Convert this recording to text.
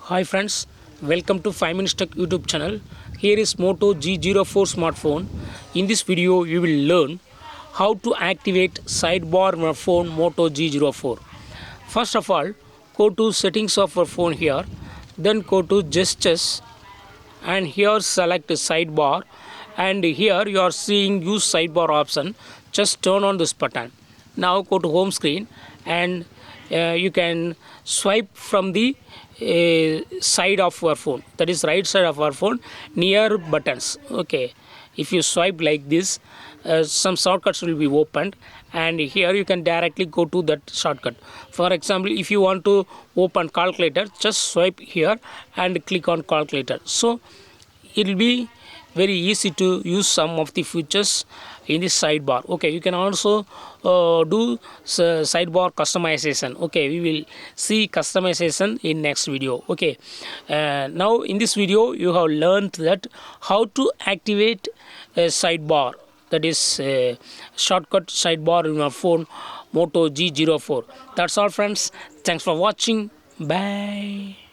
Hi friends, welcome to 5 Minutes Tech YouTube channel. Here is Moto G04 smartphone. In this video, you will learn how to activate sidebar on your phone Moto G04. First of all, go to settings of your phone here, then go to gestures and here select sidebar, and here you are seeing use sidebar option. Just turn on this button. Now go to home screen and you can swipe from the side of our phone, that is right side of our phone, near buttons. Okay, if you swipe like this, some shortcuts will be opened, and here you can directly go to that shortcut. For example, if you want to open calculator, just swipe here and click on calculator. So it will be very easy to use some of the features in this sidebar. Okay, you can also do sidebar customization. Okay, we will see customization in next video. Okay, now in this video you have learned that how to activate a sidebar, that is a shortcut sidebar in your phone Moto G04. That's all friends, thanks for watching, bye.